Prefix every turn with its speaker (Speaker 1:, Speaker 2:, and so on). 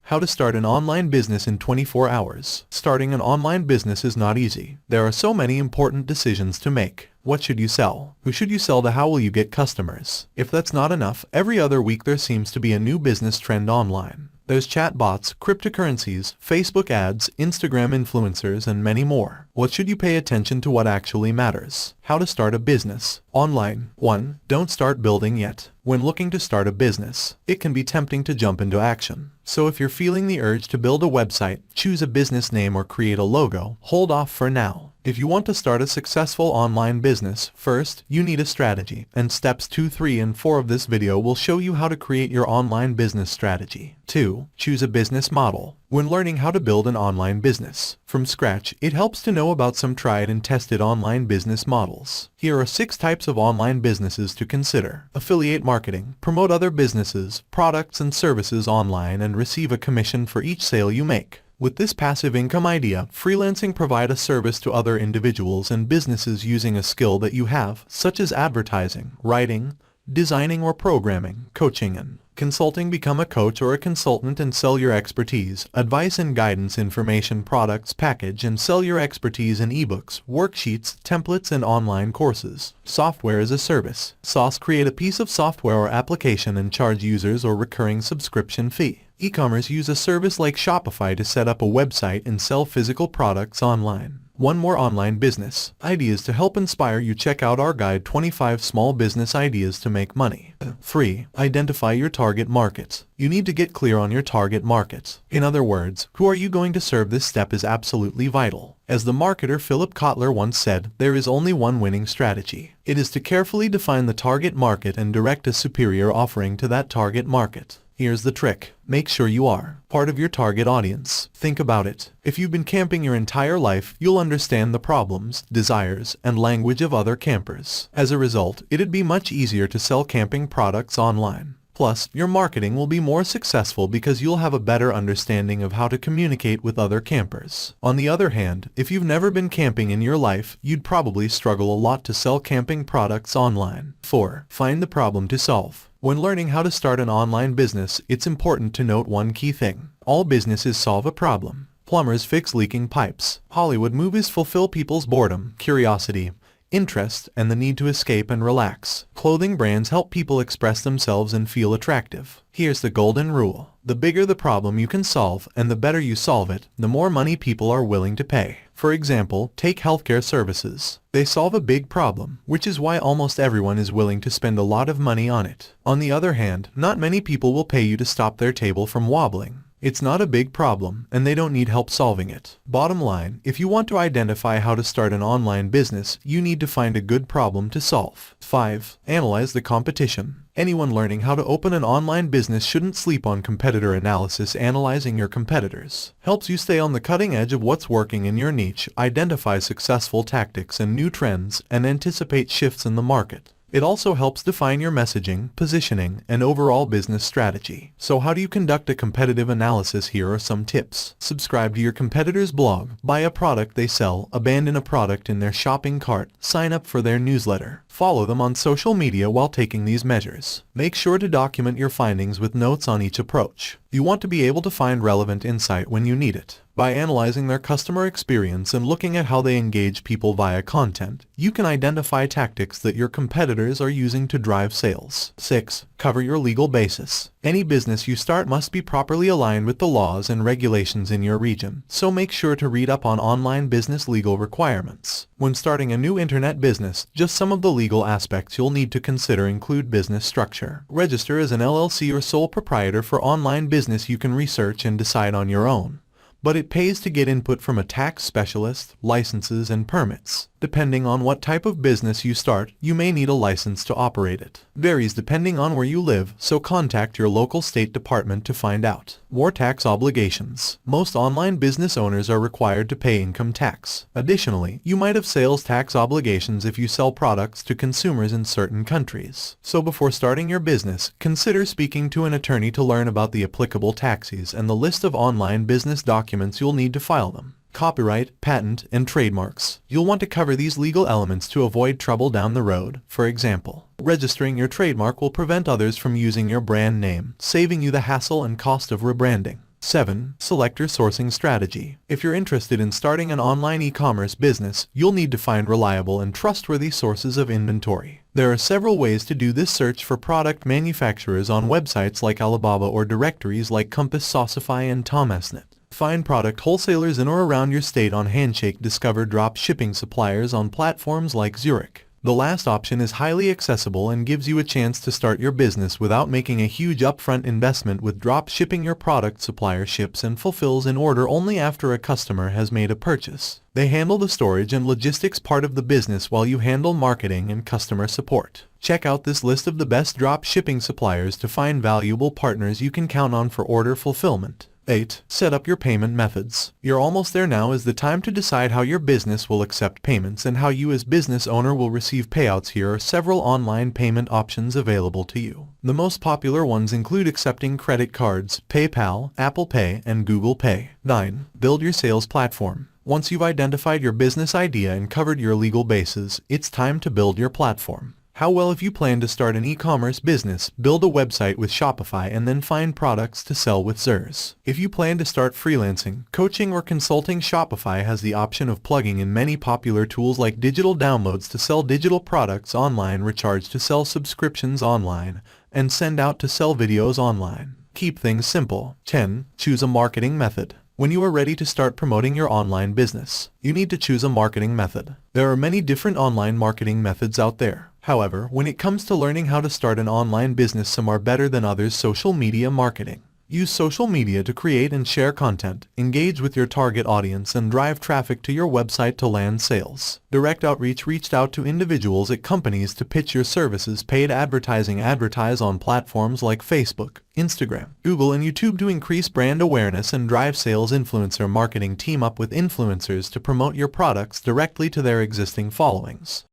Speaker 1: How to start an online business in 24 hours. Starting an online business is not easy. There are so many important decisions to make. What should you sell? Who should you sell to? How will you get customers? If that's not enough, every other week there seems to be a new business trend online. There's chatbots, cryptocurrencies, Facebook ads, Instagram influencers, and many more. What should you pay attention to? What actually matters? How to start a business. Online. 1. Don't start building yet. When looking to start a business, it can be tempting to jump into action. So if you're feeling the urge to build a website, choose a business name or create a logo, hold off for now. If you want to start a successful online business, first, you need a strategy, and steps 2, 3, and 4 of this video will show you how to create your online business strategy. 2. Choose a business model. When learning how to build an online business from scratch, it helps to know about some tried and tested online business models. Here are 6 types of online businesses to consider. Affiliate marketing. Promote other businesses, products, and services online and receive a commission for each sale you make. With this passive income idea, freelancing provide a service to other individuals and businesses using a skill that you have, such as advertising, writing, designing or programming, coaching and consulting. Become a coach or a consultant and sell your expertise, advice and guidance, information, products, package, and sell your expertise in ebooks, worksheets, templates, and online courses. Software as a service. SaaS. Create a piece of software or application and charge users or recurring subscription fee. E-commerce. Use a service like Shopify to set up a website and sell physical products online. One more online business ideas to help inspire you. Check out our guide 25 small business ideas to make money. 3. Identify your target market. You need to get clear on your target market. In other words, who are you going to serve? This step is absolutely vital. As the marketer Philip Kotler once said, there is only one winning strategy. It is to carefully define the target market and direct a superior offering to that target market. Here's the trick. Make sure you are part of your target audience. Think about it. If you've been camping your entire life, you'll understand the problems, desires, and language of other campers. As a result, it'd be much easier to sell camping products online. Plus, your marketing will be more successful because you'll have a better understanding of how to communicate with other campers. On the other hand, if you've never been camping in your life, you'd probably struggle a lot to sell camping products online. 4. Find the problem to solve. When learning how to start an online business, it's important to note one key thing. All businesses solve a problem. Plumbers fix leaking pipes. Hollywood movies fulfill people's boredom, curiosity, interest, and the need to escape and relax. Clothing brands help people express themselves and feel attractive. Here's the golden rule. The bigger the problem you can solve, and the better you solve it, the more money people are willing to pay. For example, take healthcare services. They solve a big problem, which is why almost everyone is willing to spend a lot of money on it. On the other hand, not many people will pay you to stop their table from wobbling. It's not a big problem, and they don't need help solving it. Bottom line, if you want to identify how to start an online business, you need to find a good problem to solve. 5. Analyze the competition. Anyone learning how to open an online business shouldn't sleep on competitor analysis. Analyzing your competitors helps you stay on the cutting edge of what's working in your niche, identify successful tactics and new trends, and anticipate shifts in the market. It also helps define your messaging, positioning, and overall business strategy. So how do you conduct a competitive analysis? Here are some tips. Subscribe to your competitors' blog, buy a product they sell, abandon a product in their shopping cart, sign up for their newsletter. Follow them on social media while taking these measures. Make sure to document your findings with notes on each approach. You want to be able to find relevant insight when you need it. By analyzing their customer experience and looking at how they engage people via content, you can identify tactics that your competitors are using to drive sales. 6. Cover your legal basis. Any business you start must be properly aligned with the laws and regulations in your region, so make sure to read up on online business legal requirements. When starting a new internet business, just some of the legal aspects you'll need to consider include business structure. Register as an LLC or sole proprietor for online business. You can research and decide on your own, but it pays to get input from a tax specialist, licenses, and permits. Depending on what type of business you start, you may need a license to operate it. Varies depending on where you live, so contact your local state department to find out. More tax obligations. Most online business owners are required to pay income tax. Additionally, you might have sales tax obligations if you sell products to consumers in certain countries. So before starting your business, consider speaking to an attorney to learn about the applicable taxes and the list of online business documents you'll need to file them. Copyright, patent, and trademarks. You'll want to cover these legal elements to avoid trouble down the road. For example, registering your trademark will prevent others from using your brand name, saving you the hassle and cost of rebranding. 7. Select your sourcing strategy. If you're interested in starting an online e-commerce business, you'll need to find reliable and trustworthy sources of inventory. There are several ways to do this. Search for product manufacturers on websites like Alibaba or directories like Compass, Saucify, and Thomasnet. Find product wholesalers in or around your state on Handshake. Discover drop shipping suppliers on platforms like Zurich. The last option is highly accessible and gives you a chance to start your business without making a huge upfront investment. With drop shipping, your product supplier ships and fulfills an order only after a customer has made a purchase. They handle the storage and logistics part of the business while you handle marketing and customer support. Check out this list of the best drop shipping suppliers to find valuable partners you can count on for order fulfillment. 8. Set up your payment methods. You're almost there. Now is the time to decide how your business will accept payments and how you as business owner will receive payouts. Here are several online payment options available to you. The most popular ones include accepting credit cards, PayPal, Apple Pay, and Google Pay. 9. Build your sales platform. Once you've identified your business idea and covered your legal bases, it's time to build your platform. How well? If you plan to start an e-commerce business, build a website with Shopify and then find products to sell with Zers. If you plan to start freelancing, coaching, or consulting, Shopify has the option of plugging in many popular tools like digital downloads to sell digital products online, recharge to sell subscriptions online, and send out to sell videos online. Keep things simple. 10. Choose a marketing method. When you are ready to start promoting your online business, you need to choose a marketing method. There are many different online marketing methods out there. However, when it comes to learning how to start an online business, some are better than others. Social media marketing. Use social media to create and share content, engage with your target audience, and drive traffic to your website to land sales. Direct outreach. Reached out to individuals at companies to pitch your services. Paid advertising. Advertise on platforms like Facebook, Instagram, Google, and YouTube to increase brand awareness and drive sales. Influencer marketing. Team up with influencers to promote your products directly to their existing followings.